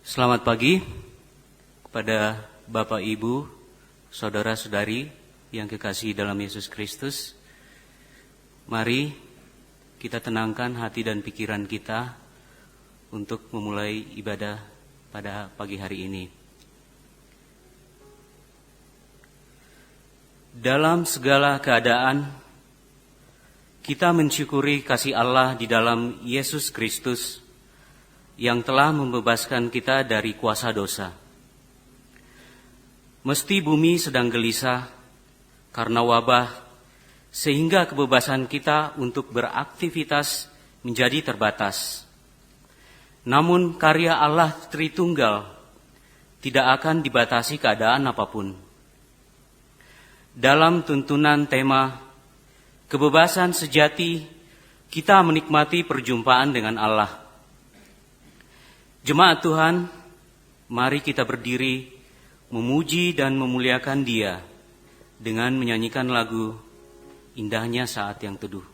Selamat pagi kepada Bapak, Ibu, Saudara-saudari yang kekasihi dalam Yesus Kristus. Mari kita tenangkan hati dan pikiran kita untuk memulai ibadah pada pagi hari ini. Dalam segala keadaan, kita mensyukuri kasih Allah di dalam Yesus Kristus yang telah membebaskan kita dari kuasa dosa. Mesti bumi sedang gelisah karena wabah, sehingga kebebasan kita untuk beraktivitas menjadi terbatas. Namun karya Allah Tritunggal tidak akan dibatasi keadaan apapun. Dalam tuntunan tema kebebasan sejati, kita menikmati perjumpaan dengan Allah. Jemaat Tuhan, mari kita berdiri memuji dan memuliakan Dia dengan menyanyikan lagu Indahnya Saat yang Teduh.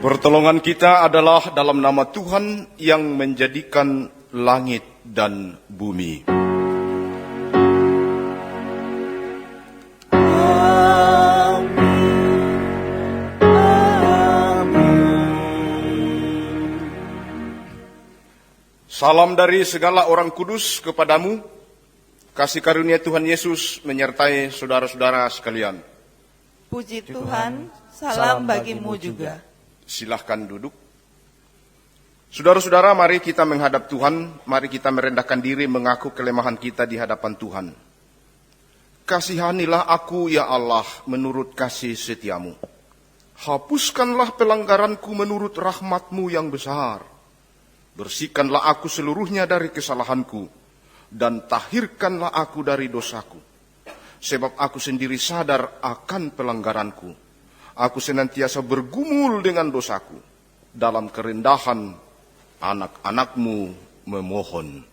Pertolongan kita adalah dalam nama Tuhan yang menjadikan langit dan bumi. Salam dari segala orang kudus kepadamu. Kasih karunia Tuhan Yesus menyertai saudara-saudara sekalian. Puji Tuhan, salam bagimu juga. Silahkan duduk. Saudara-saudara, mari kita menghadap Tuhan, mari kita merendahkan diri mengaku kelemahan kita di hadapan Tuhan. Kasihanilah aku ya Allah menurut kasih setiamu. Hapuskanlah pelanggaranku menurut rahmat-Mu yang besar. Bersihkanlah aku seluruhnya dari kesalahanku, dan tahirkanlah aku dari dosaku. Sebab aku sendiri sadar akan pelanggaranku. Aku senantiasa bergumul dengan dosaku. Dalam kerendahan anak-anak-Mu memohon.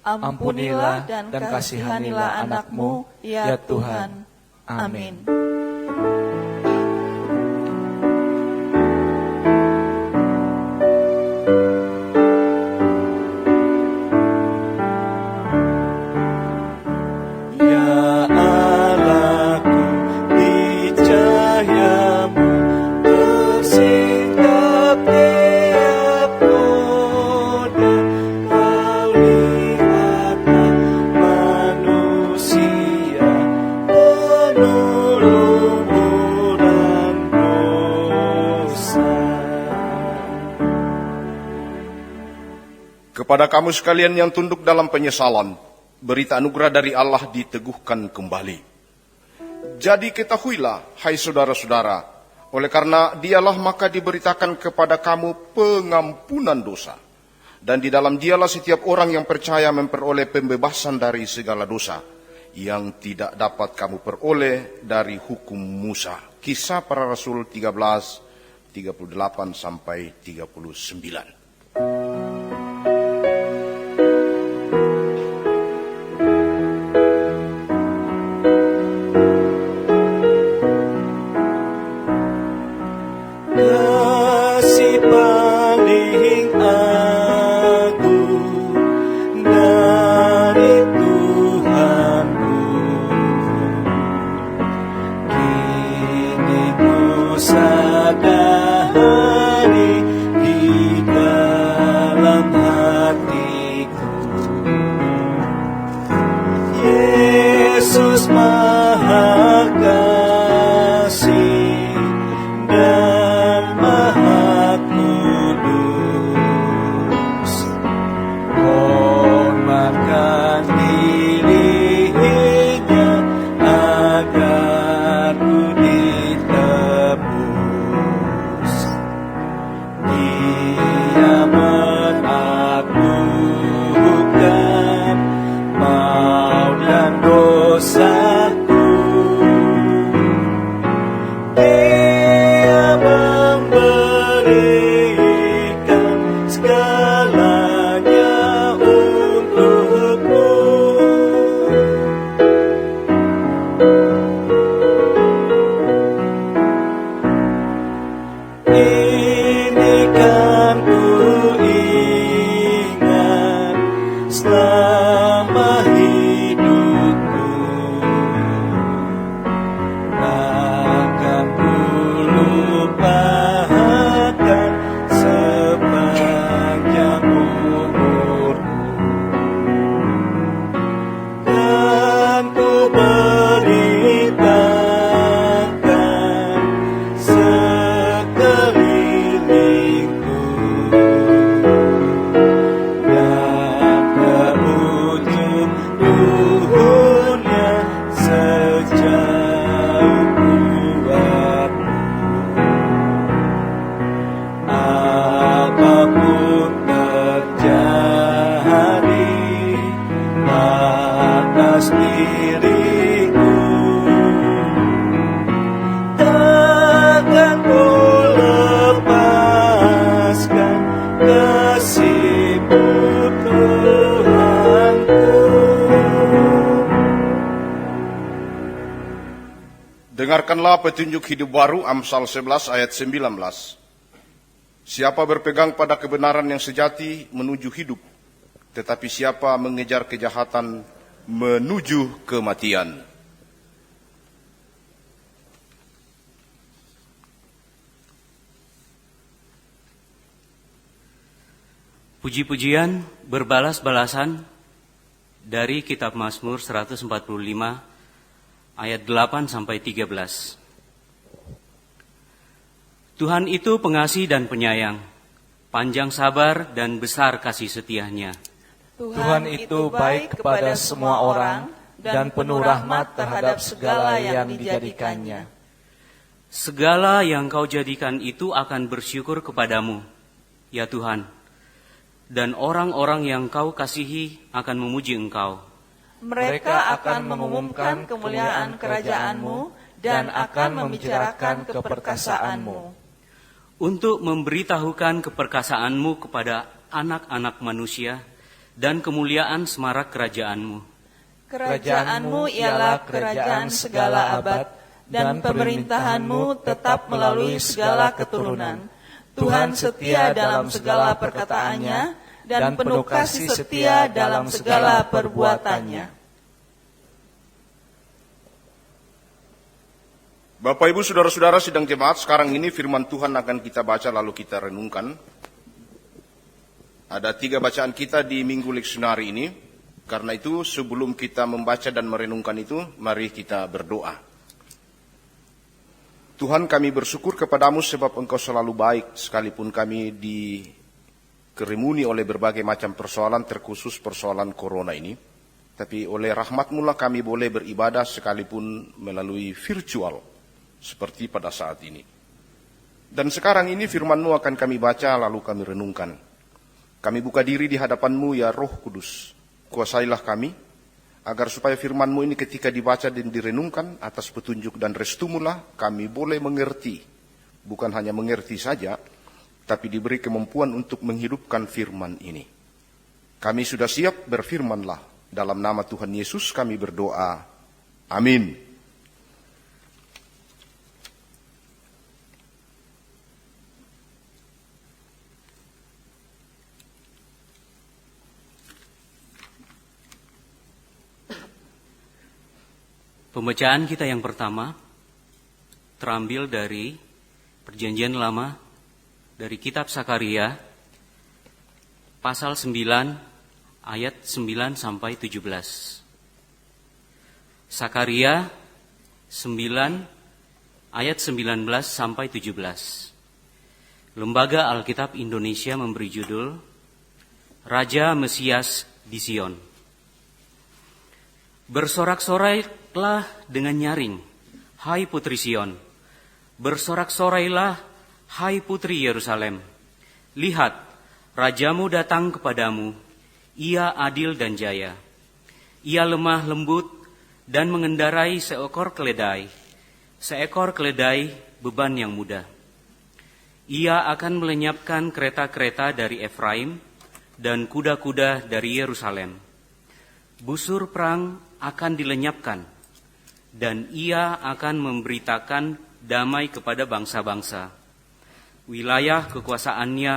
Ampunilah dan kasihanilah anak-Mu, ya Tuhan. Amin. Kepada kamu sekalian yang tunduk dalam penyesalan, berita anugerah dari Allah diteguhkan kembali. Jadi ketahuilah, hai saudara-saudara, oleh karena dialah maka diberitakan kepada kamu pengampunan dosa. Dan di dalam dialah setiap orang yang percaya memperoleh pembebasan dari segala dosa, yang tidak dapat kamu peroleh dari hukum Musa. Kisah Para Rasul 13, 38 sampai 39. Dengarkanlah petunjuk hidup baru Amsal 11 ayat 19. Siapa berpegang pada kebenaran yang sejati menuju hidup, tetapi siapa mengejar kejahatan menuju kematian. Puji-pujian berbalas-balasan dari kitab Mazmur 145 ayat 8 sampai 13. Tuhan itu pengasih dan penyayang, panjang sabar dan besar kasih setianya. Tuhan itu baik kepada semua orang dan penuh rahmat terhadap segala yang dijadikannya. Segala yang kau jadikan itu akan bersyukur kepadamu, ya Tuhan, dan orang-orang yang kau kasihi akan memuji engkau. Mereka akan mengumumkan kemuliaan kerajaan-Mu dan akan membicarakan keperkasaan-Mu. Untuk memberitahukan keperkasaan-Mu kepada anak-anak manusia dan kemuliaan semarak kerajaan-Mu. Kerajaan-Mu ialah kerajaan segala abad, dan pemerintahan-Mu tetap melalui segala keturunan. Tuhan setia dalam segala perkataannya, dan penuh kasih setia dalam segala perbuatannya. Bapak, Ibu, Saudara-saudara sidang jemaat, sekarang ini firman Tuhan akan kita baca lalu kita renungkan. Ada 3 bacaan kita di Minggu Leksionari ini. Karena itu sebelum kita membaca dan merenungkan itu, mari kita berdoa. Tuhan, kami bersyukur kepadamu sebab Engkau selalu baik, sekalipun kami dikerumuni oleh berbagai macam persoalan, terkhusus persoalan corona ini. Tapi oleh rahmat-Mu lah kami boleh beribadah sekalipun melalui virtual, seperti pada saat ini. Dan sekarang ini firman-Mu akan kami baca lalu kami renungkan. Kami buka diri di hadapan-Mu ya Roh Kudus. Kuasailah kami, agar supaya firman-Mu ini ketika dibaca dan direnungkan atas petunjuk dan restu-Mu lah kami boleh mengerti. Bukan hanya mengerti saja, tapi diberi kemampuan untuk menghidupkan firman ini. Kami sudah siap, berfirmanlah. Dalam nama Tuhan Yesus kami berdoa. Amin. Pembacaan kita yang pertama terambil dari Perjanjian Lama, dari kitab Sakaria pasal 9 ayat 9 sampai 17. Sakaria 9 ayat 19 sampai 17. Lembaga Alkitab Indonesia memberi judul Raja Mesias di Sion. Bersorak-sorailah dengan nyaring, hai putri Sion. Bersorak-sorailah, hai putri Yerusalem. Lihat, rajamu datang kepadamu. Ia adil dan jaya. Ia lemah lembut dan mengendarai seekor keledai. Seekor keledai beban yang mudah. Ia akan melenyapkan kereta-kereta dari Efraim dan kuda-kuda dari Yerusalem. Busur perang akan dilenyapkan, dan ia akan memberitakan damai kepada bangsa-bangsa. Wilayah kekuasaannya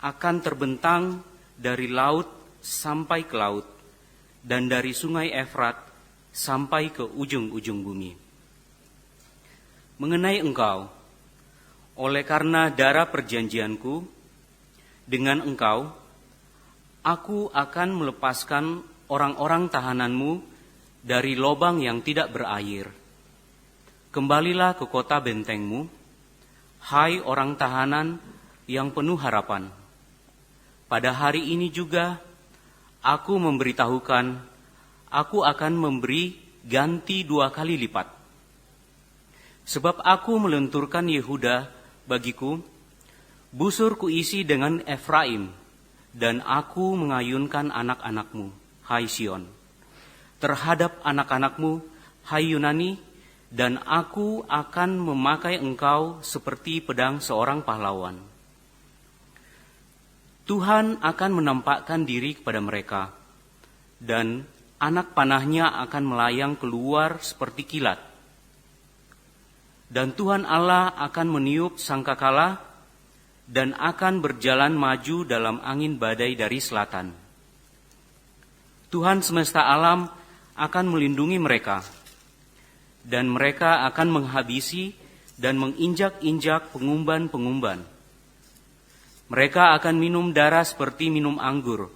akan terbentang dari laut sampai ke laut, dan dari sungai Efrat sampai ke ujung-ujung bumi. Mengenai engkau, oleh karena darah perjanjianku dengan engkau, aku akan melepaskan orang-orang tahananmu dari lobang yang tidak berair. Kembalilah ke kota bentengmu, hai orang tahanan yang penuh harapan. Pada hari ini juga aku memberitahukan, aku akan memberi ganti 2 kali lipat. Sebab aku melenturkan Yehuda bagiku, busurku isi dengan Efraim, dan aku mengayunkan anak-anakmu, hai Sion. Terhadap anak-anakmu, hai Yunani, dan aku akan memakai engkau seperti pedang seorang pahlawan. Tuhan akan menampakkan diri kepada mereka, dan anak panahnya akan melayang keluar seperti kilat. Dan Tuhan Allah akan meniup sangkakala, dan akan berjalan maju dalam angin badai dari selatan. Tuhan semesta alam akan melindungi mereka, dan mereka akan menghabisi dan menginjak-injak pengumban-pengumban. Mereka akan minum darah seperti minum anggur,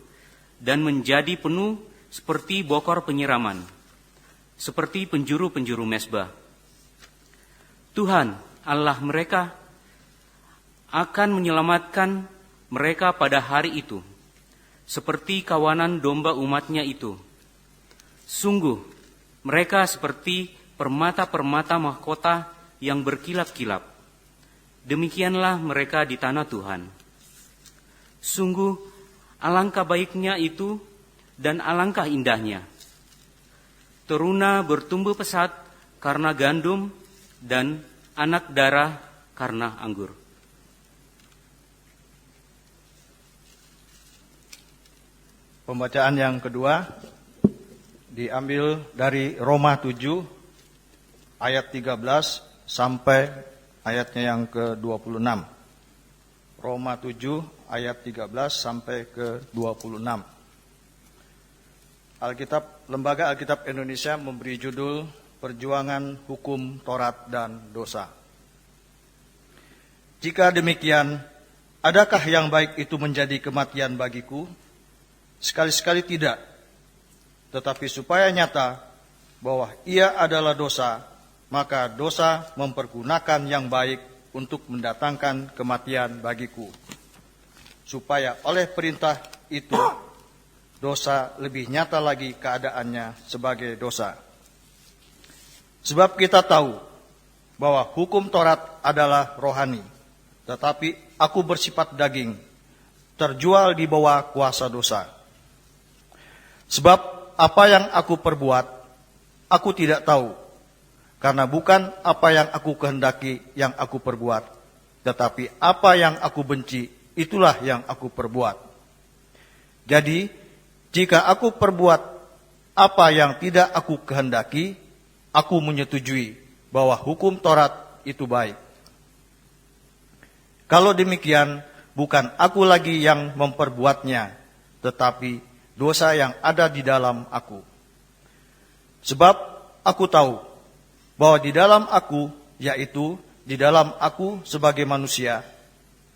dan menjadi penuh seperti bokor penyiraman, seperti penjuru-penjuru mezbah. Tuhan, Allah mereka, akan menyelamatkan mereka pada hari itu, seperti kawanan domba umatnya itu. Sungguh, mereka seperti permata-permata mahkota yang berkilap-kilap. Demikianlah mereka di tanah Tuhan. Sungguh, alangkah baiknya itu dan alangkah indahnya. Teruna bertumbuh pesat karena gandum dan anak darah karena anggur. Pembacaan yang kedua diambil dari Roma 7 ayat 13 sampai ayatnya yang ke-26. Roma 7 ayat 13 sampai ke-26. Lembaga Alkitab Indonesia memberi judul Perjuangan Hukum Taurat dan Dosa. Jika demikian, adakah yang baik itu menjadi kematian bagiku? Sekali-sekali tidak. Tetapi supaya nyata bahwa ia adalah dosa, maka dosa mempergunakan yang baik untuk mendatangkan kematian bagiku. Supaya oleh perintah itu, dosa lebih nyata lagi keadaannya sebagai dosa. Sebab kita tahu bahwa hukum Taurat adalah rohani, tetapi aku bersifat daging, terjual di bawah kuasa dosa. Sebab apa yang aku perbuat, aku tidak tahu, karena bukan apa yang aku kehendaki yang aku perbuat, tetapi apa yang aku benci, itulah yang aku perbuat. Jadi, jika aku perbuat apa yang tidak aku kehendaki, aku menyetujui bahwa hukum Taurat itu baik. Kalau demikian, bukan aku lagi yang memperbuatnya, tetapi dosa yang ada di dalam aku. Sebab aku tahu bahwa di dalam aku, yaitu di dalam aku sebagai manusia,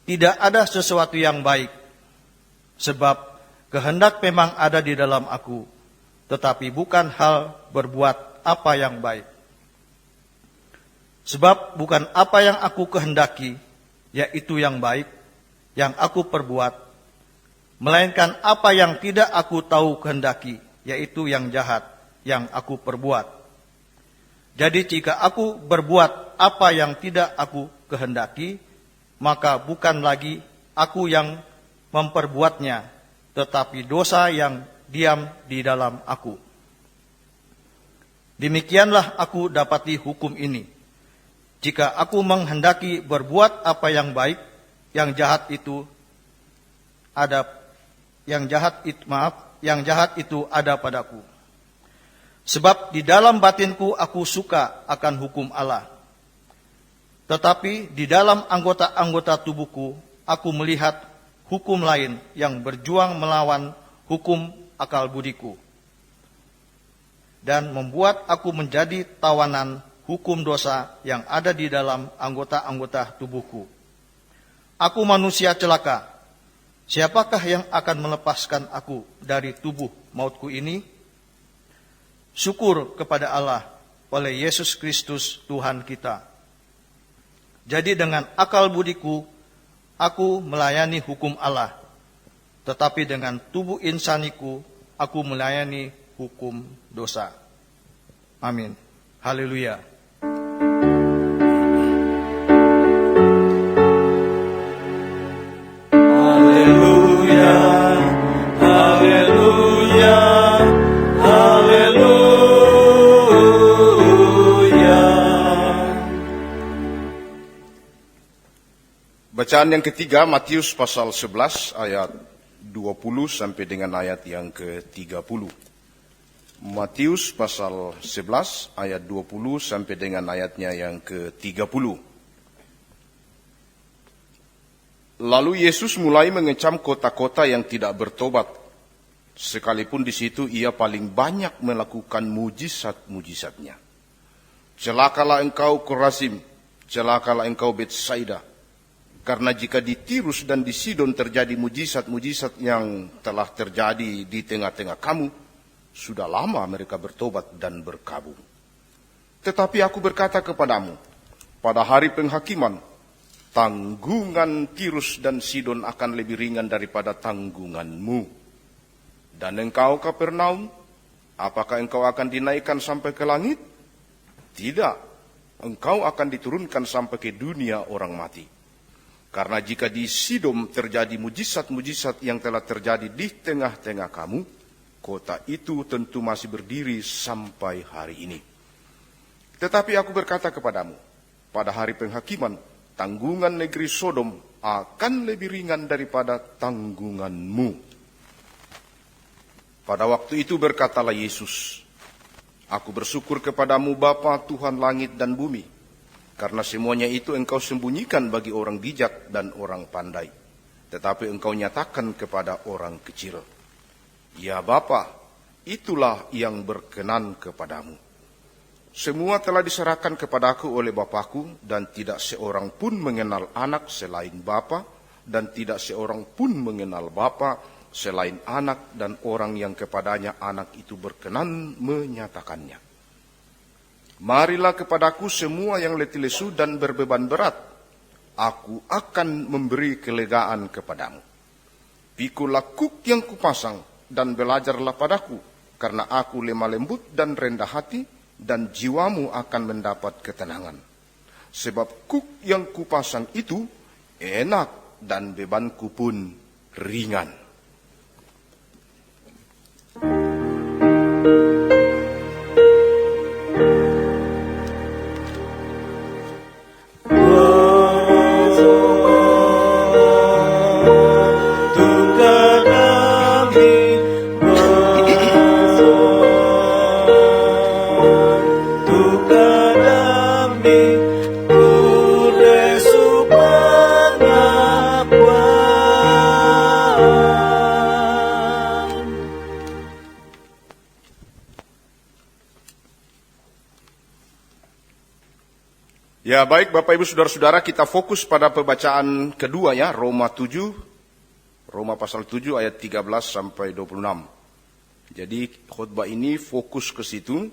tidak ada sesuatu yang baik. Sebab kehendak memang ada di dalam aku, tetapi bukan hal berbuat apa yang baik. Sebab bukan apa yang aku kehendaki, yaitu yang baik, yang aku perbuat, melainkan apa yang tidak aku tahu kehendaki, yaitu yang jahat, yang aku perbuat. Jadi jika aku berbuat apa yang tidak aku kehendaki, maka bukan lagi aku yang memperbuatnya, tetapi dosa yang diam di dalam aku. Demikianlah aku dapati hukum ini. Jika aku menghendaki berbuat apa yang baik, yang jahat itu ada padaku. Sebab di dalam batinku aku suka akan hukum Allah. Tetapi di dalam anggota-anggota tubuhku aku melihat hukum lain yang berjuang melawan hukum akal budiku. Dan membuat aku menjadi tawanan hukum dosa yang ada di dalam anggota-anggota tubuhku. Aku manusia celaka. Siapakah yang akan melepaskan aku dari tubuh mautku ini? Syukur kepada Allah oleh Yesus Kristus Tuhan kita. Jadi dengan akal budiku, aku melayani hukum Allah. Tetapi dengan tubuh insaniku, aku melayani hukum dosa. Amin. Haleluya. Bacaan yang ketiga, Matius pasal 11 ayat 20 sampai dengan ayat yang ke-30. Matius pasal 11 ayat 20 sampai dengan ayatnya yang ke-30. Lalu Yesus mulai mengecam kota-kota yang tidak bertobat, sekalipun di situ ia paling banyak melakukan mujizat-mujizatnya. Celakalah engkau Korazim, celakalah engkau Betsaida. Karena jika di Tirus dan di Sidon terjadi mujizat-mujizat yang telah terjadi di tengah-tengah kamu, sudah lama mereka bertobat dan berkabung. Tetapi aku berkata kepadamu, pada hari penghakiman, tanggungan Tirus dan Sidon akan lebih ringan daripada tanggunganmu. Dan engkau Kapernaum, apakah engkau akan dinaikkan sampai ke langit? Tidak, engkau akan diturunkan sampai ke dunia orang mati. Karena jika di Sidom terjadi mujizat-mujizat yang telah terjadi di tengah-tengah kamu, kota itu tentu masih berdiri sampai hari ini. Tetapi aku berkata kepadamu, pada hari penghakiman, tanggungan negeri Sodom akan lebih ringan daripada tanggunganmu. Pada waktu itu berkatalah Yesus, "Aku bersyukur kepadamu Bapa, Tuhan langit dan bumi, karena semuanya itu engkau sembunyikan bagi orang bijak dan orang pandai, tetapi engkau nyatakan kepada orang kecil. Ya Bapa, itulah yang berkenan kepadamu. Semua telah diserahkan kepadaku oleh Bapakku, dan tidak seorang pun mengenal anak selain Bapa, dan tidak seorang pun mengenal Bapa selain anak dan orang yang kepadanya anak itu berkenan menyatakannya. Marilah kepadaku semua yang letih lesu dan berbeban berat, aku akan memberi kelegaan kepadamu. Pikulah kuk yang kupasang dan belajarlah padaku, karena aku lemah lembut dan rendah hati, dan jiwamu akan mendapat ketenangan. Sebab kuk yang kupasang itu enak dan bebanku pun ringan." Ya baik Bapak Ibu Saudara-saudara, kita fokus pada pembacaan kedua ya, Roma pasal 7 ayat 13 sampai 26. Jadi khotbah ini fokus ke situ,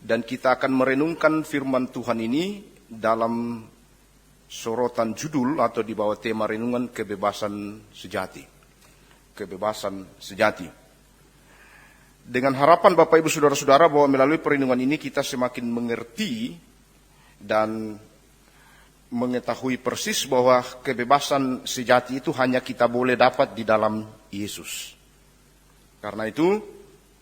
dan kita akan merenungkan firman Tuhan ini dalam sorotan judul atau di bawah tema renungan kebebasan sejati. Kebebasan sejati. Dengan harapan Bapak Ibu Saudara-saudara bahwa melalui perenungan ini kita semakin mengerti dan mengetahui persis bahwa kebebasan sejati itu hanya kita boleh dapat di dalam Yesus. Karena itu,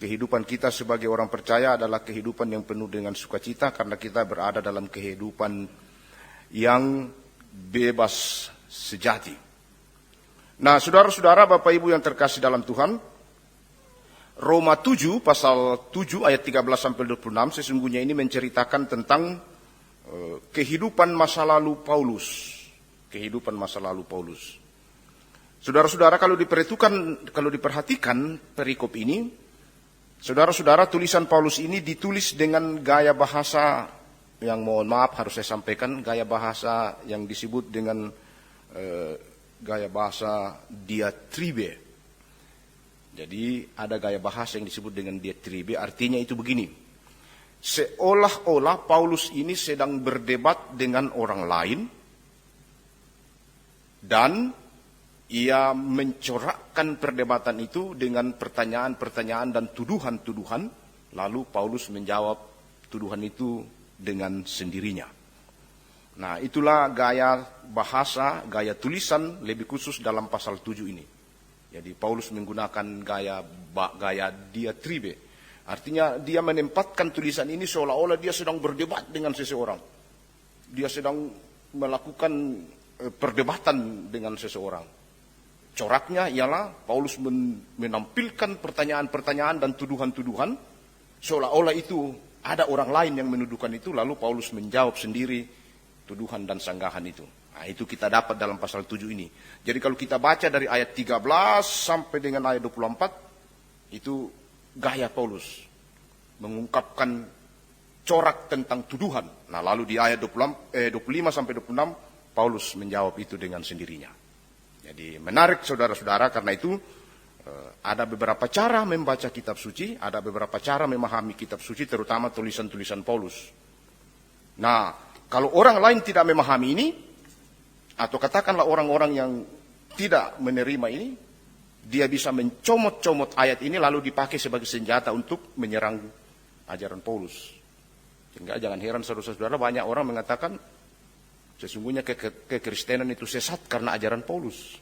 kehidupan kita sebagai orang percaya adalah kehidupan yang penuh dengan sukacita, karena kita berada dalam kehidupan yang bebas sejati. Nah, saudara-saudara, Bapak Ibu yang terkasih dalam Tuhan, Roma 7 pasal 7 ayat 13 sampai 26 sesungguhnya ini menceritakan tentang kehidupan masa lalu Paulus. Kehidupan masa lalu Paulus. Saudara-saudara, kalau diperhatikan perikop ini, saudara-saudara, tulisan Paulus ini ditulis dengan gaya bahasa yang, mohon maaf harus saya sampaikan, gaya bahasa yang disebut dengan gaya bahasa diatribe. Jadi ada gaya bahasa yang disebut dengan diatribe, artinya itu begini. Seolah-olah Paulus ini sedang berdebat dengan orang lain, dan ia mencorakkan perdebatan itu dengan pertanyaan-pertanyaan dan tuduhan-tuduhan, lalu Paulus menjawab tuduhan itu dengan sendirinya. Nah, itulah gaya bahasa, gaya tulisan lebih khusus dalam pasal 7 ini. Jadi Paulus menggunakan gaya diatribe. Artinya dia menempatkan tulisan ini seolah-olah dia sedang berdebat dengan seseorang. Dia sedang melakukan perdebatan dengan seseorang. Coraknya ialah Paulus menampilkan pertanyaan-pertanyaan dan tuduhan-tuduhan, seolah-olah itu ada orang lain yang menuduhkan itu, lalu Paulus menjawab sendiri tuduhan dan sanggahan itu. Nah, itu kita dapat dalam pasal 7 ini. Jadi kalau kita baca dari ayat 13 sampai dengan ayat 24, itu gaya Paulus mengungkapkan corak tentang tuduhan. Nah, lalu di ayat 25 sampai 26 Paulus menjawab itu dengan sendirinya. Jadi menarik saudara-saudara, karena itu ada beberapa cara membaca kitab suci, ada beberapa cara memahami kitab suci, terutama tulisan-tulisan Paulus. Nah, kalau orang lain tidak memahami ini, atau katakanlah orang-orang yang tidak menerima ini, dia bisa mencomot-comot ayat ini lalu dipakai sebagai senjata untuk menyerang ajaran Paulus. Sehingga jangan heran saudara-saudara, banyak orang mengatakan sesungguhnya kekristenan itu sesat karena ajaran Paulus.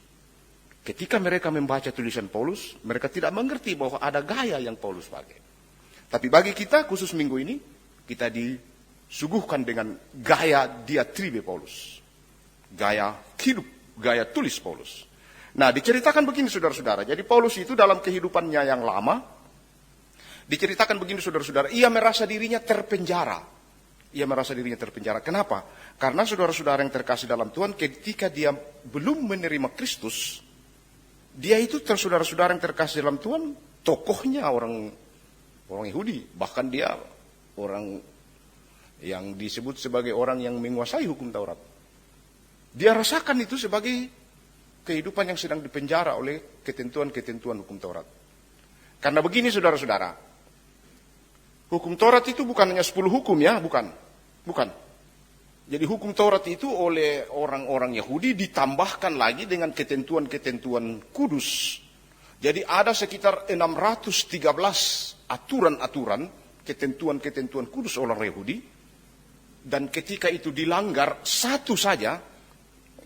Ketika mereka membaca tulisan Paulus, mereka tidak mengerti bahwa ada gaya yang Paulus pakai. Tapi bagi kita, khusus minggu ini, kita disuguhkan dengan gaya diatribe Paulus. Gaya hidup, gaya tulis Paulus. Nah, diceritakan begini saudara-saudara. Jadi Paulus itu dalam kehidupannya yang lama, Diceritakan begini saudara-saudara, ia merasa dirinya terpenjara. Ia merasa dirinya terpenjara. Kenapa? Karena saudara-saudara yang terkasih dalam Tuhan, ketika dia belum menerima Kristus, dia itu saudara-saudara yang terkasih dalam Tuhan, tokohnya orang Yahudi. Bahkan dia orang yang disebut sebagai orang yang menguasai hukum Taurat. Dia rasakan itu sebagai kehidupan yang sedang dipenjara oleh ketentuan-ketentuan hukum Taurat. Karena begini saudara-saudara, hukum Taurat itu bukan hanya 10 hukum ya, bukan. Jadi hukum Taurat itu oleh orang-orang Yahudi ditambahkan lagi dengan ketentuan-ketentuan kudus. Jadi ada sekitar 613 aturan-aturan, ketentuan-ketentuan kudus oleh orang Yahudi. Dan ketika itu dilanggar satu saja,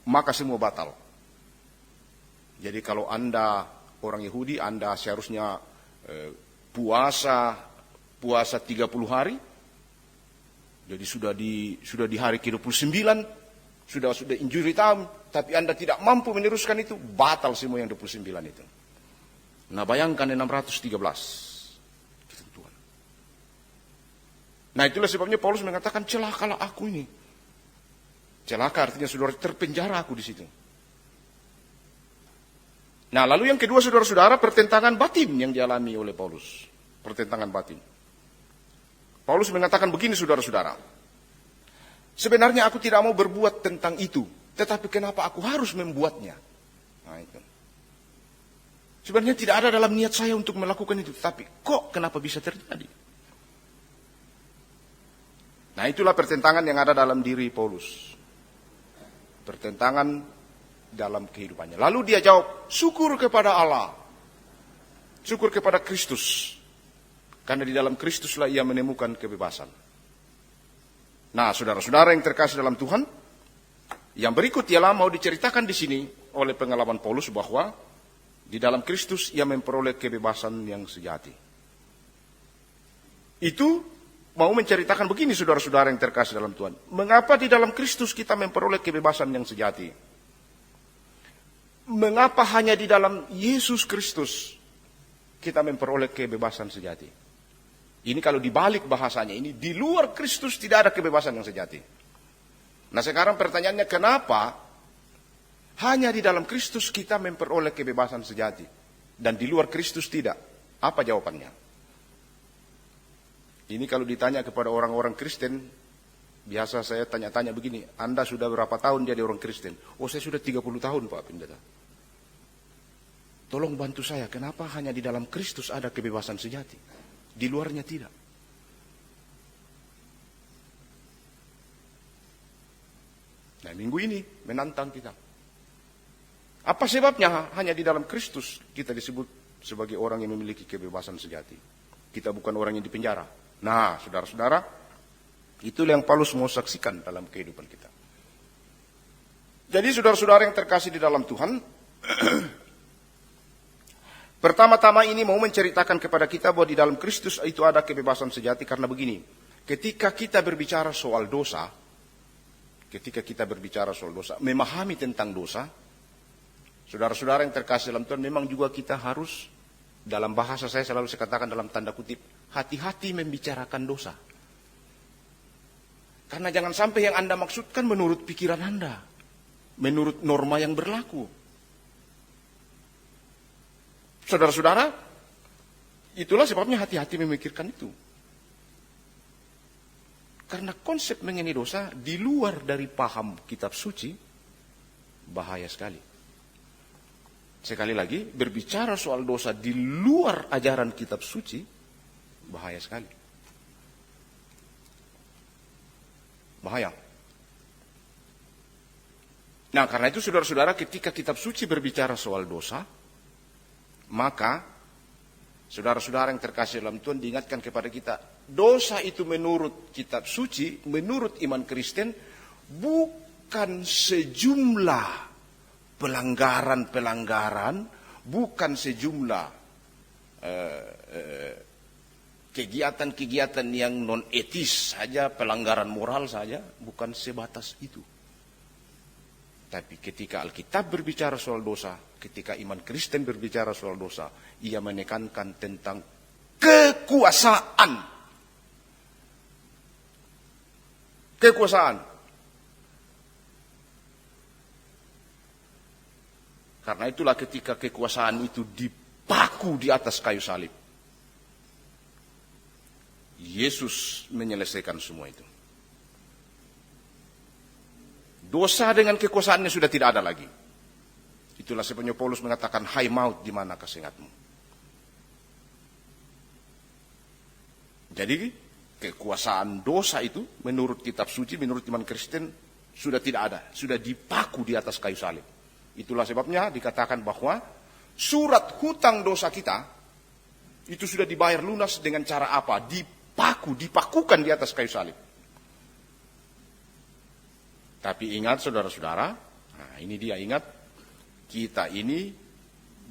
maka semua batal. Jadi kalau Anda orang Yahudi, Anda seharusnya puasa 30 hari. Jadi sudah di hari ke-29, sudah injuri tahun, tapi Anda tidak mampu meneruskan itu, batal semua yang 29 itu. Nah, bayangkan 613 ketentuan. Nah, itulah sebabnya Paulus mengatakan, celakalah aku ini. Celaka artinya saudara, terpenjara aku di situ. Nah, lalu yang kedua saudara-saudara, pertentangan batin yang dialami oleh Paulus. Pertentangan batin. Paulus mengatakan begini saudara-saudara. Sebenarnya aku tidak mau berbuat tentang itu, tetapi kenapa aku harus membuatnya? Nah, itu. Sebenarnya tidak ada dalam niat saya untuk melakukan itu, tapi kok kenapa bisa terjadi? Nah, itulah pertentangan yang ada dalam diri Paulus. Pertentangan dalam kehidupannya. Lalu dia jawab, syukur kepada Allah. Syukur kepada Kristus. Karena di dalam Kristuslah ia menemukan kebebasan. Nah, saudara-saudara yang terkasih dalam Tuhan, yang berikut ialah mau diceritakan di sini oleh pengalaman Paulus bahwa di dalam Kristus ia memperoleh kebebasan yang sejati. Itu mau menceritakan begini saudara-saudara yang terkasih dalam Tuhan. Mengapa di dalam Kristus kita memperoleh kebebasan yang sejati? Mengapa hanya di dalam Yesus Kristus kita memperoleh kebebasan sejati? Ini kalau dibalik bahasanya, ini di luar Kristus tidak ada kebebasan yang sejati. Nah, sekarang pertanyaannya, kenapa hanya di dalam Kristus kita memperoleh kebebasan sejati dan di luar Kristus tidak? Apa jawabannya? Ini kalau ditanya kepada orang-orang Kristen, biasa saya tanya-tanya begini, Anda sudah berapa tahun jadi orang Kristen? Oh, saya sudah 30 tahun Pak Pendeta. Tolong bantu saya, kenapa hanya di dalam Kristus ada kebebasan sejati? Di luarnya tidak. Nah, minggu ini menantang kita. Apa sebabnya hanya di dalam Kristus kita disebut sebagai orang yang memiliki kebebasan sejati? Kita bukan orang yang dipenjara. Nah, saudara-saudara, itulah yang Paulus mau saksikan dalam kehidupan kita. Jadi saudara-saudara yang terkasih di dalam Tuhan, pertama-tama ini mau menceritakan kepada kita bahwa di dalam Kristus itu ada kebebasan sejati karena begini. Ketika kita berbicara soal dosa, memahami tentang dosa, saudara-saudara yang terkasih dalam Tuhan, memang juga kita harus, dalam bahasa saya selalu saya katakan dalam tanda kutip, hati-hati membicarakan dosa. Karena jangan sampai yang Anda maksudkan menurut pikiran Anda, menurut norma yang berlaku. Saudara-saudara, itulah sebabnya hati-hati memikirkan itu. Karena konsep mengenai dosa di luar dari paham kitab suci, bahaya sekali. Sekali lagi, berbicara soal dosa di luar ajaran kitab suci, bahaya sekali. Bahaya. Nah, karena itu saudara-saudara, ketika kitab suci berbicara soal dosa, maka saudara-saudara yang terkasih dalam Tuhan diingatkan kepada kita, dosa itu menurut kitab suci, menurut iman Kristen, bukan sejumlah pelanggaran-pelanggaran, bukan sejumlah kegiatan-kegiatan yang non etis saja, pelanggaran moral saja, bukan sebatas itu. Tapi ketika Alkitab berbicara soal dosa, ketika iman Kristen berbicara soal dosa, ia menekankan tentang kekuasaan. Kekuasaan. Karena itulah ketika kekuasaan itu dipaku di atas kayu salib, Yesus menyelesaikan semua itu. Dosa dengan kekuasaannya sudah tidak ada lagi. Itulah sebabnya Paulus mengatakan, hai maut, di mana kesengatmu? Jadi kekuasaan dosa itu menurut kitab suci, menurut iman Kristen sudah tidak ada, sudah dipaku di atas kayu salib. Itulah sebabnya dikatakan bahwa surat hutang dosa kita itu sudah dibayar lunas dengan cara apa? Dipakukan di atas kayu salib. Tapi ingat saudara-saudara, nah ini dia, ingat, kita ini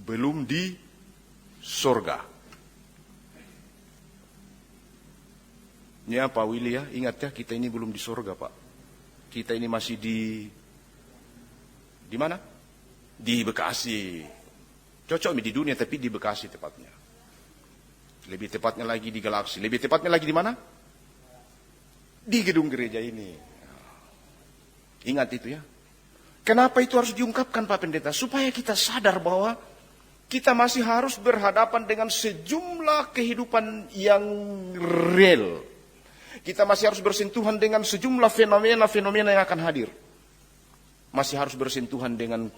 belum di sorga. Ya Pak Willy ya, ingat ya, kita ini belum di sorga Pak. Kita ini masih di mana? Di Bekasi. Cocok di dunia tapi di Bekasi tepatnya. Lebih tepatnya lagi di Galaksi. Lebih tepatnya lagi di mana? Di gedung gereja ini. Ingat itu ya. Kenapa itu harus diungkapkan Pak Pendeta? Supaya kita sadar bahwa kita masih harus berhadapan dengan sejumlah kehidupan yang real. Kita masih harus bersentuhan dengan sejumlah fenomena-fenomena yang akan hadir. Masih harus bersentuhan dengan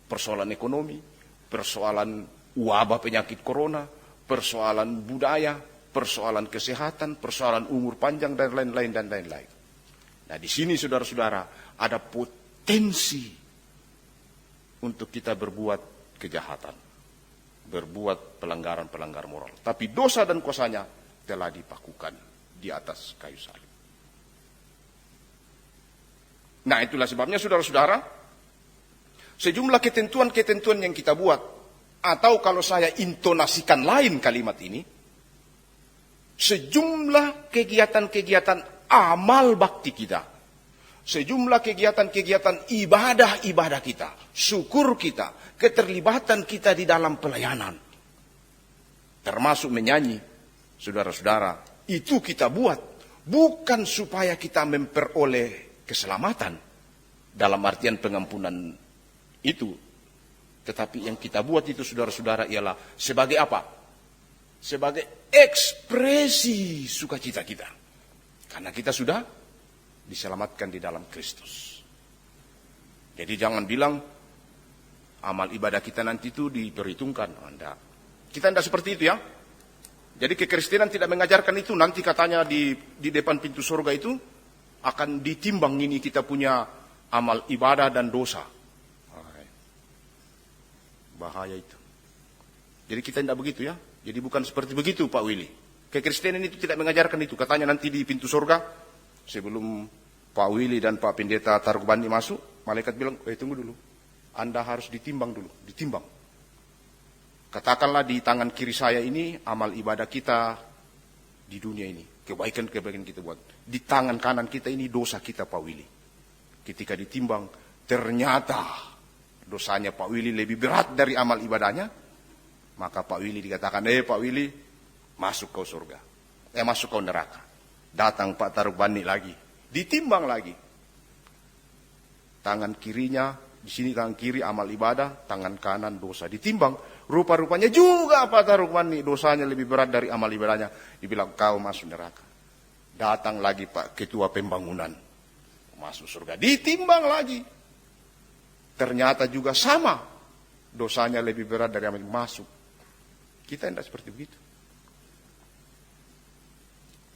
persoalan ekonomi, persoalan wabah penyakit corona, persoalan budaya, persoalan kesehatan, persoalan umur panjang, dan lain-lain, dan lain-lain. Nah di sini saudara-saudara, ada potensi untuk kita berbuat kejahatan, berbuat pelanggaran-pelanggaran moral. Tapi dosa dan kuasanya telah dipakukan di atas kayu salib. Nah itulah sebabnya saudara-saudara, sejumlah ketentuan-ketentuan yang kita buat, atau kalau saya intonasikan lain kalimat ini, sejumlah kegiatan-kegiatan amal bakti kita, sejumlah kegiatan-kegiatan ibadah-ibadah kita, syukur kita, keterlibatan kita di dalam pelayanan, termasuk menyanyi, saudara-saudara, itu kita buat bukan supaya kita memperoleh keselamatan dalam artian pengampunan itu, tetapi yang kita buat itu saudara-saudara ialah sebagai apa? Sebagai ekspresi sukacita kita, karena kita sudah diselamatkan di dalam Kristus. Jadi jangan bilang amal ibadah kita nanti itu diperhitungkan. Kita tidak seperti itu ya. Jadi kekristenan tidak mengajarkan itu. Nanti katanya di depan pintu surga itu akan ditimbang ini kita punya amal ibadah dan dosa. Bahaya itu. Jadi kita tidak begitu ya. Jadi bukan seperti begitu Pak Willy. Kekristenan itu tidak mengajarkan itu. Katanya nanti di pintu surga, sebelum Pak Willy dan Pak Pendeta Tarugubani masuk, malaikat bilang, tunggu dulu. Anda harus ditimbang dulu. Ditimbang. Katakanlah di tangan kiri saya ini amal ibadah kita di dunia ini. Kebaikan-kebaikan kita buat. Di tangan kanan kita ini dosa kita Pak Willy. Ketika ditimbang, ternyata dosanya Pak Willy lebih berat dari amal ibadahnya. Maka Pak Willy dikatakan, Pak Willy, masuk kau surga. Masuk kau neraka. Datang Pak Tarugubani lagi. Ditimbang lagi. Tangan kirinya, di sini tangan kiri amal ibadah, tangan kanan dosa. Ditimbang. Rupa-rupanya juga Pak Tarugubani dosanya lebih berat dari amal ibadahnya. Dibilang kau masuk neraka. Datang lagi Pak Ketua Pembangunan. Masuk surga. Ditimbang lagi. Ternyata juga sama. Dosanya lebih berat dari amal masuk. Kita tidak seperti begitu.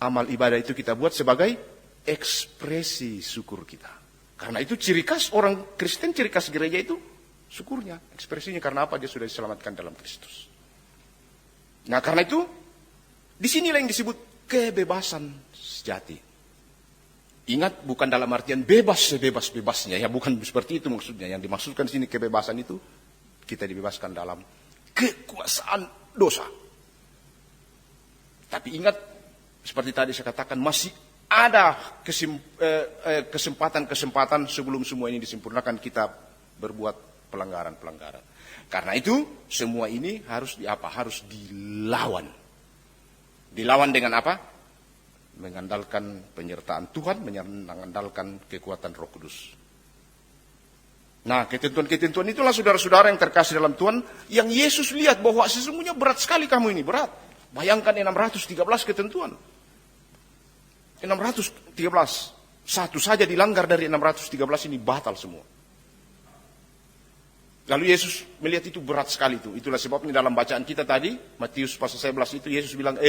Amal ibadah itu kita buat sebagai ekspresi syukur kita. Karena itu ciri khas orang Kristen, ciri khas gereja itu syukurnya, ekspresinya. Karena apa? Dia sudah diselamatkan dalam Kristus. Nah karena itu, disinilah yang disebut kebebasan sejati. Ingat, bukan dalam artian bebas sebebas-bebasnya, ya bukan seperti itu maksudnya. Yang dimaksudkan di sini kebebasan itu, kita dibebaskan dalam kekuasaan dosa. Tapi ingat, seperti tadi saya katakan, masih ada kesempatan-kesempatan sebelum semua ini disempurnakan kita berbuat pelanggaran-pelanggaran. Karena itu semua ini harus dilawan. Dilawan dengan apa? Mengandalkan penyertaan Tuhan, mengandalkan kekuatan Roh Kudus. Nah, ketentuan-ketentuan itulah saudara-saudara yang terkasih dalam Tuhan, yang Yesus lihat bahwa sesungguhnya berat sekali kamu ini, berat. Bayangkan 613 ketentuan. 613. Satu saja dilanggar dari 613 ini batal semua. Lalu Yesus melihat itu berat sekali itu. Itulah sebabnya dalam bacaan kita tadi, Matius pasal 11 itu Yesus bilang,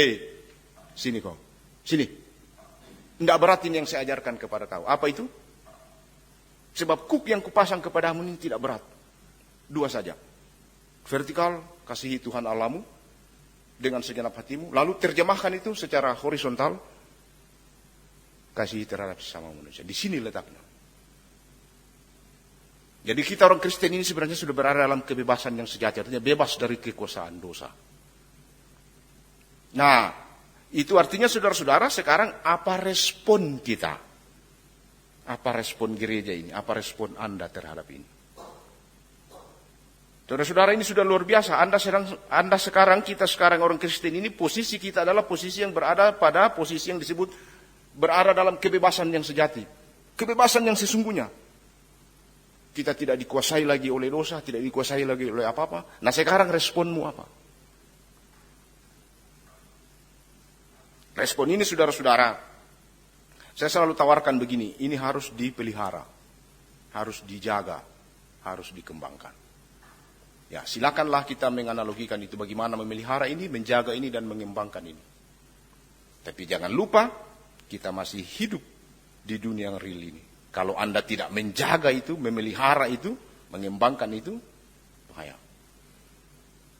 sini kau, sini. Tidak berat ini yang saya ajarkan kepada kau. Apa itu? Sebab kuk yang kupasang kepadamu ini tidak berat. 2 saja. Vertikal, kasihi Tuhan Allahmu dengan segenap hatimu. Lalu terjemahkan itu secara horizontal, kasih terhadap sesama manusia. Di sini letaknya. Jadi kita orang Kristen ini sebenarnya sudah berada dalam kebebasan yang sejati. Artinya bebas dari kekuasaan dosa. Nah, itu artinya saudara-saudara sekarang apa respon kita? Apa respon gereja ini? Apa respon Anda terhadap ini? Saudara-saudara, ini sudah luar biasa. Kita sekarang orang Kristen ini, posisi kita adalah posisi yang berada pada posisi yang disebut berada dalam kebebasan yang sejati. Kebebasan yang sesungguhnya. Kita tidak dikuasai lagi oleh dosa, tidak dikuasai lagi oleh apa-apa. Nah, sekarang responmu apa? Respon ini saudara-saudara, saya selalu tawarkan begini, ini harus dipelihara, harus dijaga, harus dikembangkan. Ya, silakanlah kita menganalogikan itu bagaimana memelihara ini, menjaga ini, dan mengembangkan ini. Tapi jangan lupa, kita masih hidup di dunia yang real ini. Kalau Anda tidak menjaga itu, memelihara itu, mengembangkan itu, bahaya.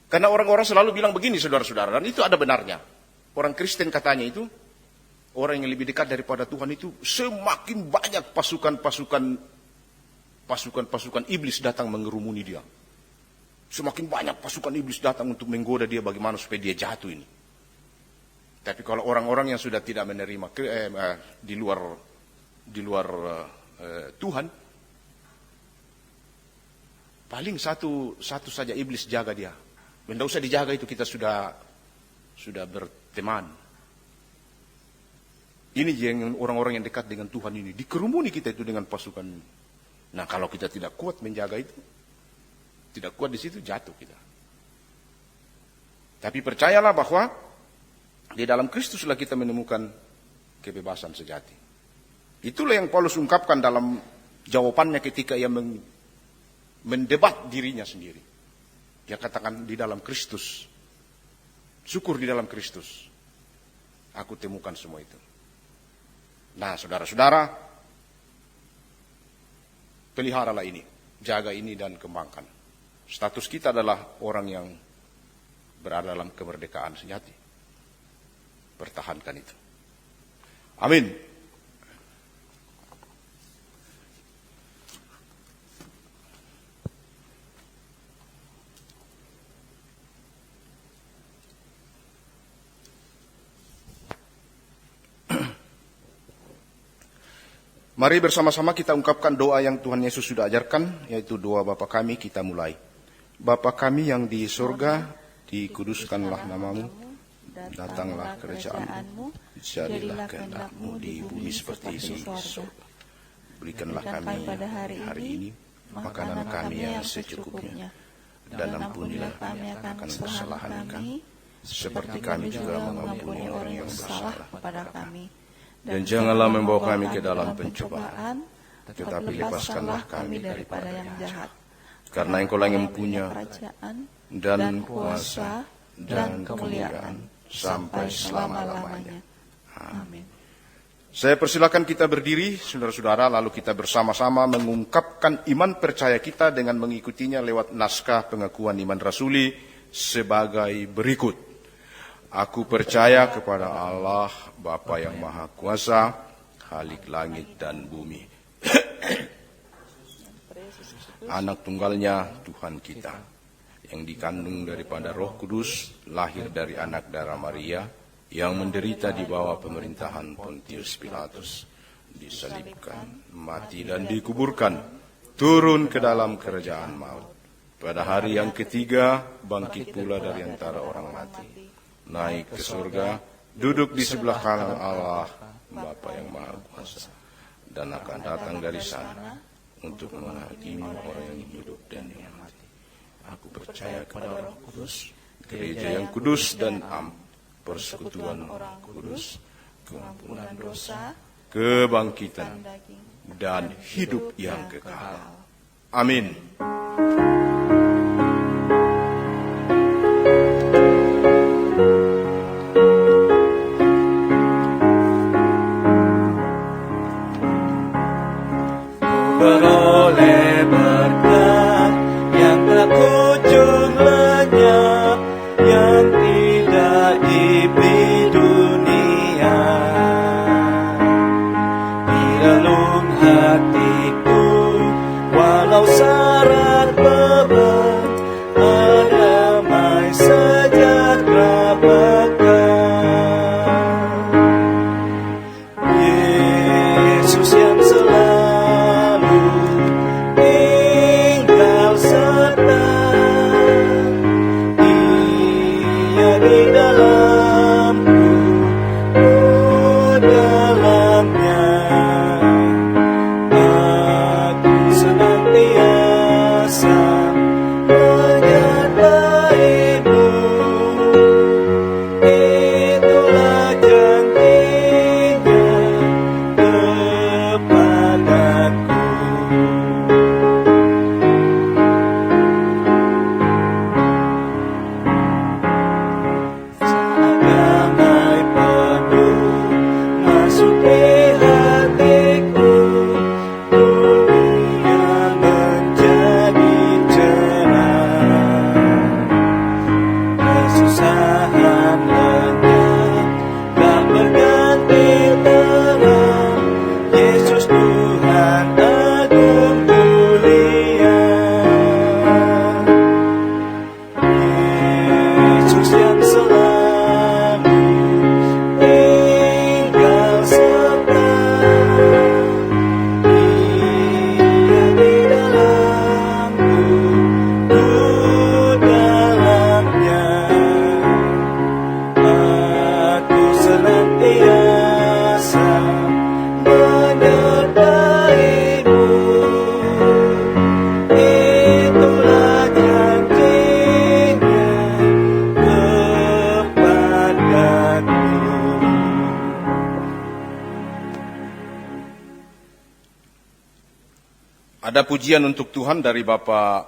Karena orang-orang selalu bilang begini, saudara-saudara, dan itu ada benarnya. Orang Kristen katanya itu, orang yang lebih dekat daripada Tuhan itu, semakin banyak pasukan iblis datang mengerumuni dia. Semakin banyak pasukan iblis datang untuk menggoda dia bagaimana supaya dia jatuh ini. Tapi kalau orang-orang yang sudah tidak menerima di luar Tuhan, paling satu saja iblis jaga dia. Tidak usah dijaga itu, kita sudah berteman. Ini yang orang-orang yang dekat dengan Tuhan ini, dikerumuni kita itu dengan pasukan. Nah, kalau kita tidak kuat menjaga itu, tidak kuat di situ, jatuh kita. Tapi percayalah bahwa di dalam Kristuslah kita menemukan kebebasan sejati. Itulah yang Paulus ungkapkan dalam jawabannya ketika ia mendebat dirinya sendiri. Dia katakan di dalam Kristus, syukur di dalam Kristus, aku temukan semua itu. Nah, saudara-saudara, peliharalah ini, jaga ini dan kembangkan. Status kita adalah orang yang berada dalam kemerdekaan sejati. Pertahankan itu. Amin. Mari bersama-sama kita ungkapkan doa yang Tuhan Yesus sudah ajarkan, yaitu doa Bapa kami. Kita mulai. Bapa kami yang di surga, dikuduskanlah namamu, datanglah kerajaan-Mu, jadilah kehendak-Mu di bumi seperti di surga. Berikanlah kami pada hari ini makanan kami yang secukupnya, dan ampunilah kami akan kesalahan kami, seperti kami juga mengampuni orang yang bersalah kepada kami. Dan janganlah membawa kami ke dalam pencobaan, tetapi lepaskanlah kami daripada yang jahat. Karena Engkau-lah yang punya kerajaan dan kuasa dan kemuliaan sampai selama-lamanya. Amin. Saya persilakan kita berdiri, saudara-saudara, lalu kita bersama-sama mengungkapkan iman percaya kita dengan mengikutinya lewat naskah pengakuan iman rasuli sebagai berikut. Aku percaya kepada Allah, Bapa yang Maha Kuasa, Khalik langit dan bumi. Anak tunggalnya Tuhan kita, yang dikandung daripada Roh Kudus, lahir dari anak darah Maria, yang menderita di bawah pemerintahan Pontius Pilatus, disalibkan, mati dan dikuburkan, turun ke dalam kerajaan maut. Pada hari yang ketiga, bangkit pula dari antara orang mati, naik ke surga, duduk di sebelah kanan Allah, Bapa yang Maha Kuasa, dan akan datang dari sana untuk menghakimi orang yang hidup dan yang mati. Aku percaya kepada Roh Kudus, gereja yang kudus dan am, persekutuan orang kudus, pengampunan dosa, kebangkitan, dan hidup yang kekal. Amin. Beroleh berkat yang tak kunjung lenyap, yang tidak diberi dunia. Di relung hatiku, walau syarat beban, ada damai sejahtera pekan. Yesus yang selalu tinggal serta, Dia di dalamku, ku dalamnya. Aku senantiasa menyertai-Mu, itulah janjinya kepadaku. Saat damai penuh masuk di hatiku, dunia menjadi cerah. Kesusahan lenyap, tak berganti terang. Yesus Tuhan agung mulia. Yesus yang selalu tinggal serta, Dia di dalamku, ku dalamnya. Aku senantiasa menyertai-Mu, itulah janjinya kepadaku. Ada pujian untuk Tuhan dari Bapak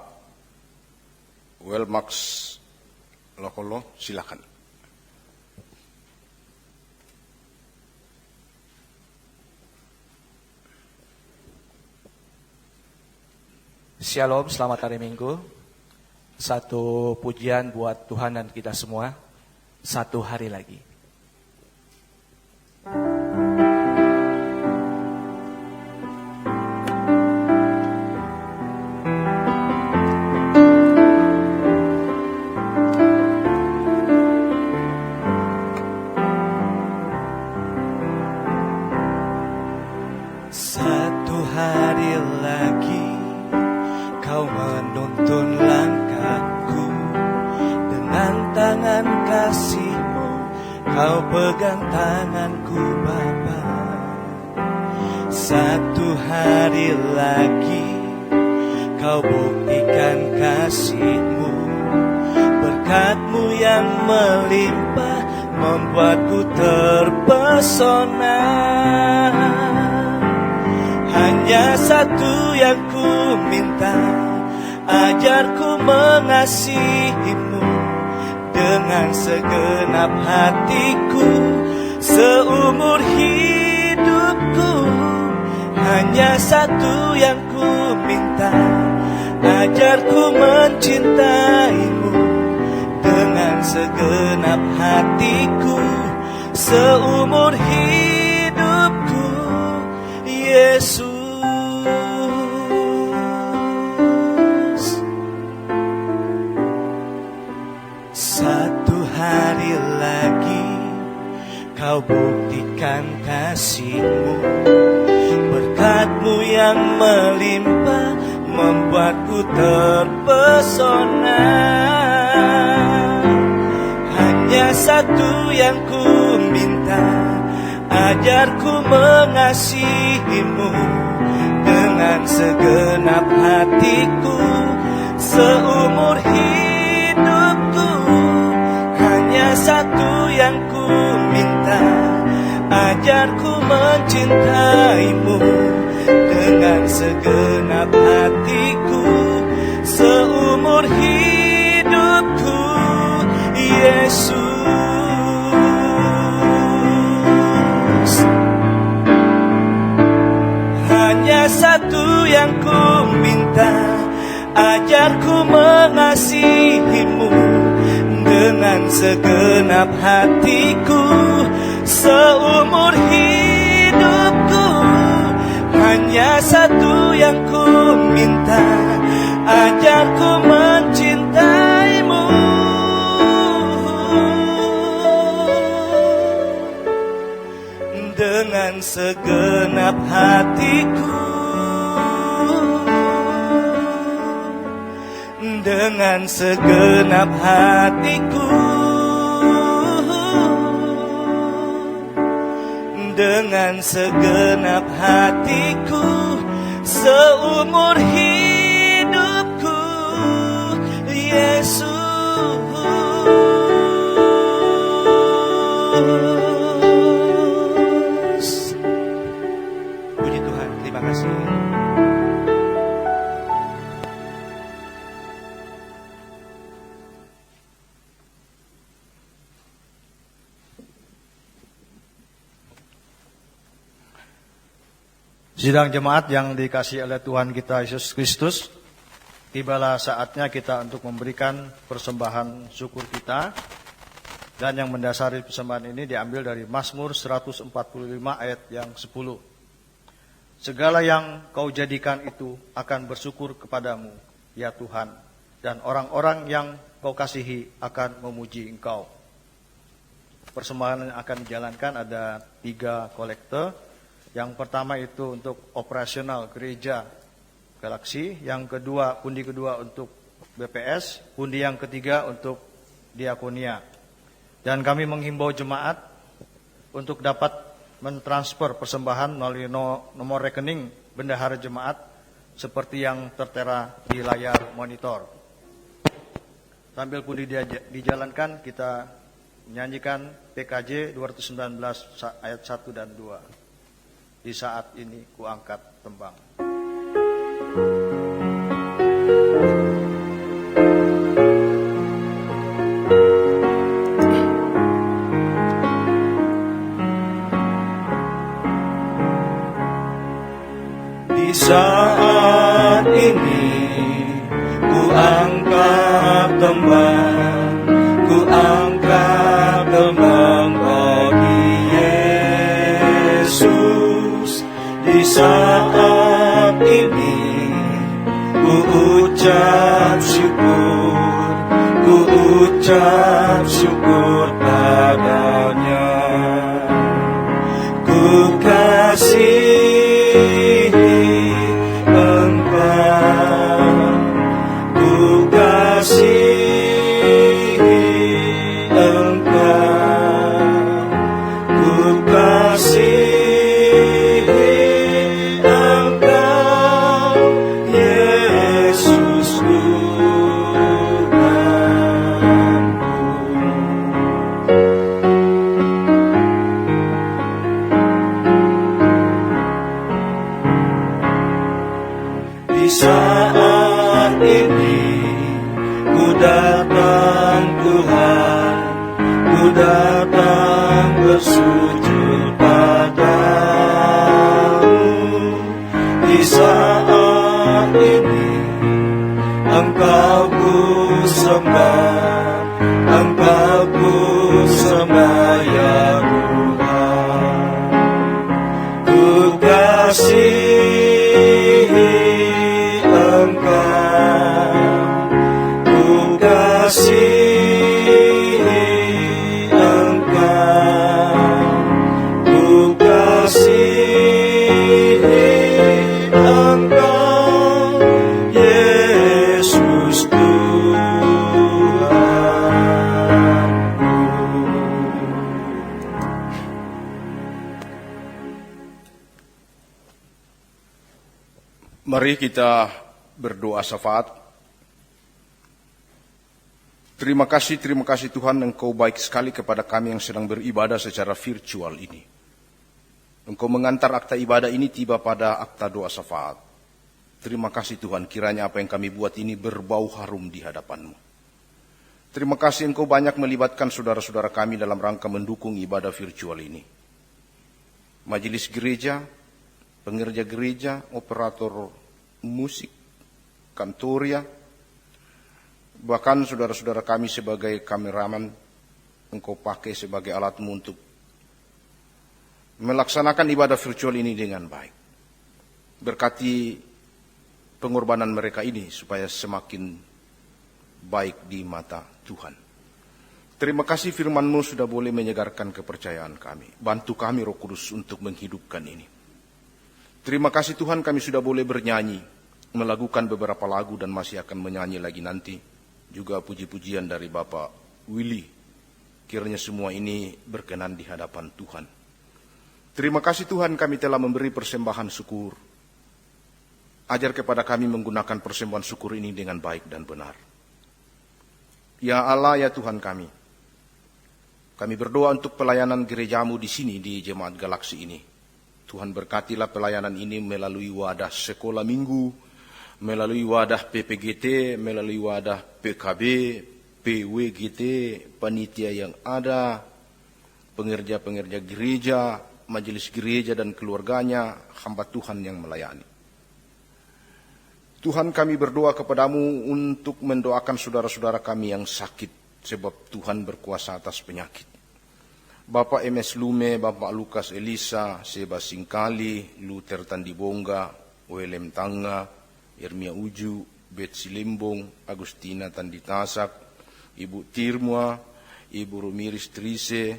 Welmax Lokolo, silakan. Shalom, selamat hari Minggu. Satu pujian buat Tuhan dan kita semua. Satu hari lagi. Satu hari lagi Kau menuntun langkahku, dengan tangan kasih-Mu Kau pegang tanganku Bapa. Satu hari lagi Kau buktikan kasih-Mu, berkat-Mu yang melimpah membuatku terpesona. Hanya satu yang ku minta, ajarku mengasihi-Mu dengan segenap hatiku seumur hidupku. Hanya satu yang ku minta, ajarku mencintai-Mu dengan segenap hatiku seumur hidupku. Yesus, satu hari lagi Kau buktikan kasih-Mu, berkat-Mu yang melimpah membuatku terpesona. Hanya hanya satu yang ku minta, ajarku mengasihimu dengan segenap hatiku seumur hidupku. Hanya satu yang ku minta, ajarku mencintaimu dengan segenap hatiku seumur hidupku, Yesus. Hanya satu yang ku minta, ajarku mengasihimu dengan segenap hatiku seumur hidupku. Hanya satu yang ku minta, ajarku mencintaimu dengan segenap hatiku, dengan segenap hatiku, dengan segenap hatiku seumur hidupku, Yesus. Puji Tuhan, terima kasih. Sidang jemaat yang dikasihi oleh Tuhan kita Yesus Kristus, tibalah saatnya kita untuk memberikan persembahan syukur kita. Dan yang mendasari persembahan ini diambil dari Mazmur 145 ayat yang 10. Segala yang kau jadikan itu akan bersyukur kepadamu, ya Tuhan, dan orang-orang yang kau kasihi akan memuji Engkau. Persembahan yang akan dijalankan ada 3 kolekte. Yang pertama itu untuk operasional gereja Galaksi, yang kedua, pundi kedua untuk BPS, pundi yang ketiga untuk diakonia. Dan kami menghimbau jemaat untuk dapat mentransfer persembahan melalui nomor rekening bendahara jemaat seperti yang tertera di layar monitor. Sambil pundi dijalankan, kita menyanyikan PKJ 219 ayat 1 dan 2. Di saat ini kuangkat tembang. Di saat ini kuangkat tembang, kuangkat tembang bagi Yesus. Di saat ini ku ucap syukur, ku ucap syukur padanya. Ku kasihi Engkau, ku kasihi Engkau, ku kasihi Engkau, Yesus Tuhanku. Di saat ini ku datang Tuhan, ku datang bersujud padamu. Di saat ini Engkau ku sembah, Engkau ku sembah ya Tuhan. Ku kasihi Engkau, ku kasihi Engkau, ku kasihi Engkau, Yesus Tuhanku. Mari kita berdoa syafaat. Terima kasih Tuhan, Engkau baik sekali kepada kami yang sedang beribadah secara virtual ini. Engkau mengantar akta ibadah ini tiba pada akta doa syafaat. Terima kasih Tuhan, kiranya apa yang kami buat ini berbau harum di hadapan-Mu. Terima kasih Engkau banyak melibatkan saudara-saudara kami dalam rangka mendukung ibadah virtual ini. Majelis gereja, pengerja gereja, operator musik, kantoria, bahkan saudara-saudara kami sebagai kameraman, Engkau pakai sebagai alat-Mu untuk melaksanakan ibadah virtual ini dengan baik. Berkati pengorbanan mereka ini supaya semakin baik di mata Tuhan. Terima kasih firman-Mu sudah boleh menyegarkan kepercayaan kami. Bantu kami Roh Kudus untuk menghidupkan ini. Terima kasih Tuhan, kami sudah boleh bernyanyi, melakukan beberapa lagu dan masih akan menyanyi lagi nanti. Juga puji-pujian dari Bapak Willy. Kiranya semua ini berkenan di hadapan Tuhan. Terima kasih Tuhan, kami telah memberi persembahan syukur. Ajar kepada kami menggunakan persembahan syukur ini dengan baik dan benar. Ya Allah, ya Tuhan kami berdoa untuk pelayanan gereja-Mu di sini, di Jemaat Galaksi ini. Tuhan berkatilah pelayanan ini melalui wadah sekolah minggu, melalui wadah PPGT, melalui wadah PKB, PWGT, panitia yang ada, pengerja-pengerja gereja, majelis gereja dan keluarganya, hamba Tuhan yang melayani. Tuhan, kami berdoa kepadamu untuk mendoakan saudara-saudara kami yang sakit, sebab Tuhan berkuasa atas penyakit. Bapak MS Lume, Bapak Lukas Elisa, Seba Singkali, Luther Tandibongga, Welem Tangga, Irmia Uju, Betsy Limbong, Agustina Tanditasak, Ibu Tirmua, Ibu Rumiris Trise,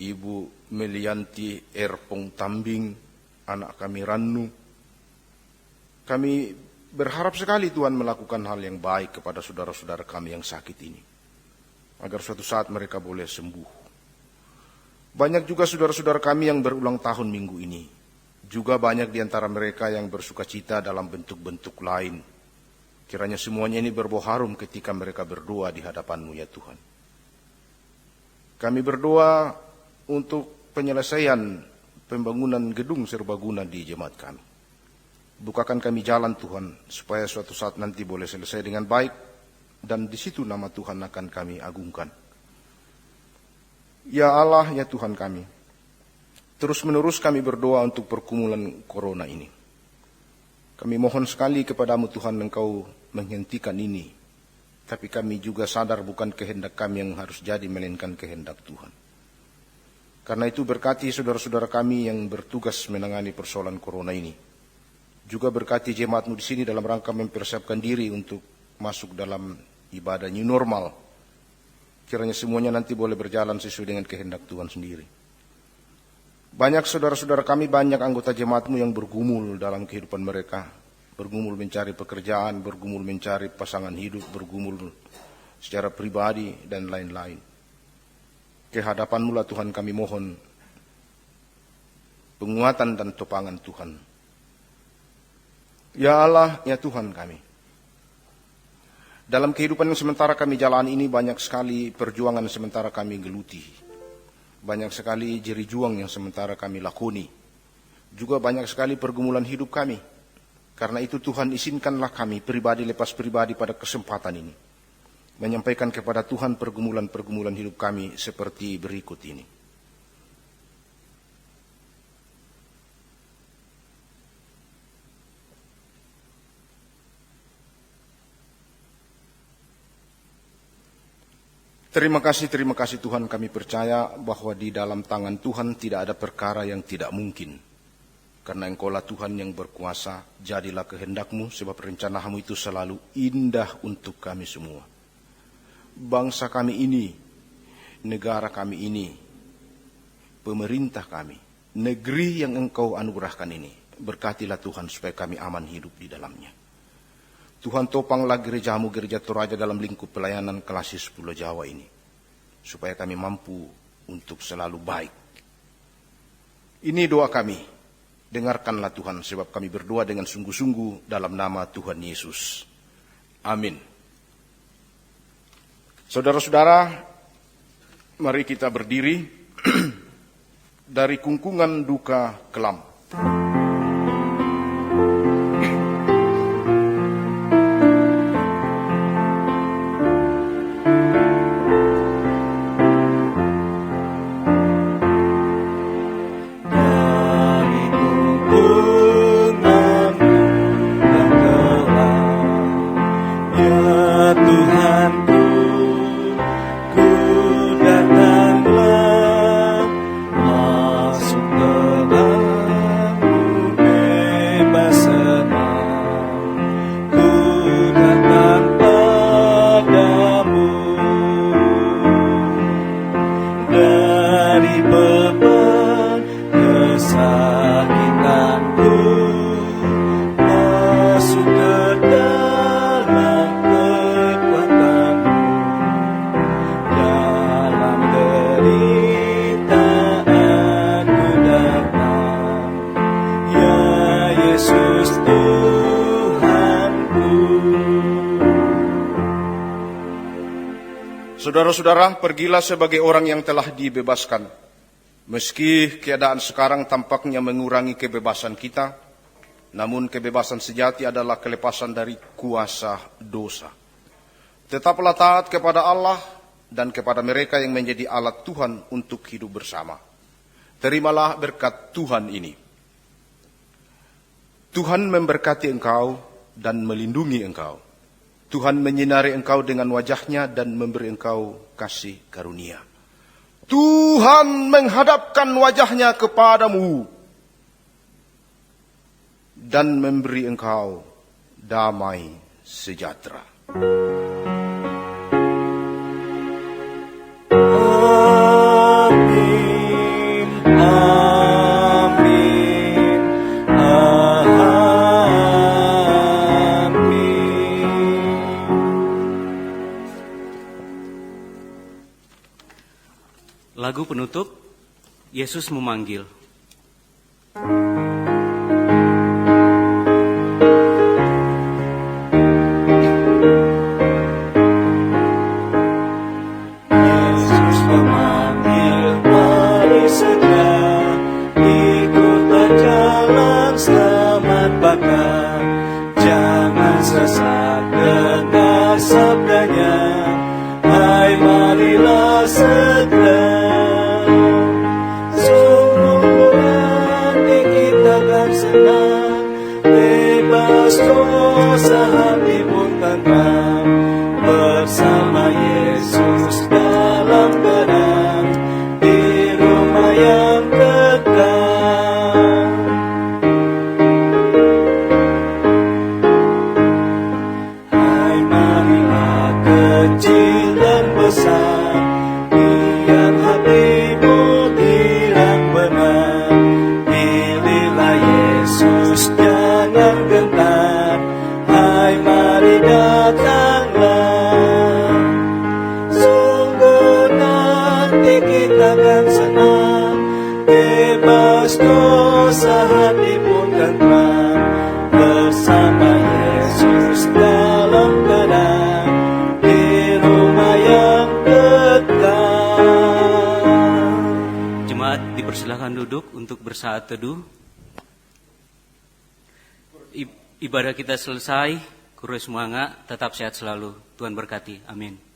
Ibu Melianti Erpong Tambing, anak kami Rannu. Kami berharap sekali Tuhan melakukan hal yang baik kepada saudara-saudara kami yang sakit ini, agar suatu saat mereka boleh sembuh. Banyak juga saudara-saudara kami yang berulang tahun minggu ini. Juga banyak di antara mereka yang bersuka cita dalam bentuk-bentuk lain. Kiranya semuanya ini berbau harum ketika mereka berdoa di hadapan-Mu ya Tuhan. Kami berdoa untuk penyelesaian pembangunan gedung serbaguna di jemaat kami. Bukakan kami jalan Tuhan, supaya suatu saat nanti boleh selesai dengan baik, dan di situ nama Tuhan akan kami agungkan. Ya Allah, ya Tuhan kami, terus-menerus kami berdoa untuk pergumulan corona ini. Kami mohon sekali kepadamu Tuhan, Engkau menghentikan ini. Tapi kami juga sadar bukan kehendak kami yang harus jadi, melainkan kehendak Tuhan. Karena itu berkati saudara-saudara kami yang bertugas menangani persoalan corona ini. Juga berkati jemaat-Mu di sini dalam rangka mempersiapkan diri untuk masuk dalam ibadah new normal. Kiranya semuanya nanti boleh berjalan sesuai dengan kehendak Tuhan sendiri. Banyak saudara-saudara kami, banyak anggota jemaat-Mu yang bergumul dalam kehidupan mereka. Bergumul mencari pekerjaan, bergumul mencari pasangan hidup, bergumul secara pribadi, dan lain-lain. Kehadapan-Mu lah Tuhan kami mohon penguatan dan topangan Tuhan. Ya Allah, ya Tuhan kami, dalam kehidupan yang sementara kami jalani ini banyak sekali perjuangan yang sementara kami geluti. Banyak sekali jeri juang yang sementara kami lakoni. Juga banyak sekali pergumulan hidup kami. Karena itu Tuhan izinkanlah kami pribadi lepas pribadi pada kesempatan ini menyampaikan kepada Tuhan pergumulan-pergumulan hidup kami seperti berikut ini. Terima kasih Tuhan, kami percaya bahwa di dalam tangan Tuhan tidak ada perkara yang tidak mungkin. Karena Engkaulah Tuhan yang berkuasa, jadilah kehendak-Mu, sebab rencana-Mu itu selalu indah untuk kami semua. Bangsa kami ini, negara kami ini, pemerintah kami, negeri yang Engkau anugerahkan ini, berkatilah Tuhan supaya kami aman hidup di dalamnya. Tuhan topanglah gereja-Mu, Gereja Toraja dalam lingkup pelayanan Klasis Pulau Jawa ini, supaya kami mampu untuk selalu baik. Ini doa kami, Dengarkanlah Tuhan, sebab kami berdoa dengan sungguh-sungguh dalam nama Tuhan Yesus. Amin. Saudara-saudara, mari kita berdiri dari kungkungan duka kelam. Saudara-saudara, pergilah sebagai orang yang telah dibebaskan. Meski keadaan sekarang tampaknya mengurangi kebebasan kita, namun kebebasan sejati adalah kelepasan dari kuasa dosa. Tetaplah taat kepada Allah dan kepada mereka yang menjadi alat Tuhan untuk hidup bersama. Terimalah berkat Tuhan ini. Tuhan memberkati engkau dan melindungi engkau. Tuhan menyinari engkau dengan wajahnya dan memberi engkau kasih karunia. Tuhan menghadapkan wajahnya kepadamu dan memberi engkau damai sejahtera. Amin. Amin. Lagu penutup, Yesus memanggil. Yesus memanggil, mari segera ikutlah jalan selamat bakal. Jangan sesak dengar sabdanya, hai marilah segera. Senang, bebas dosa, hati pun tenang, bersama Yesus dalam tenang, di rumah yang kekal. Hai marilah kecil dan besar, biar hatimu tidak benar. Yesus jangan gentar, hai mari datanglah. Sungguh nanti kita akan senang, bebas dosa, hati pun tenang, bersama Yesus dalam tenang, di rumah yang kekal. Jemaat dipersilakan duduk untuk bersaat teduh. Ibadah kita selesai, kurus semangat, tetap sehat selalu. Tuhan berkati. Amin.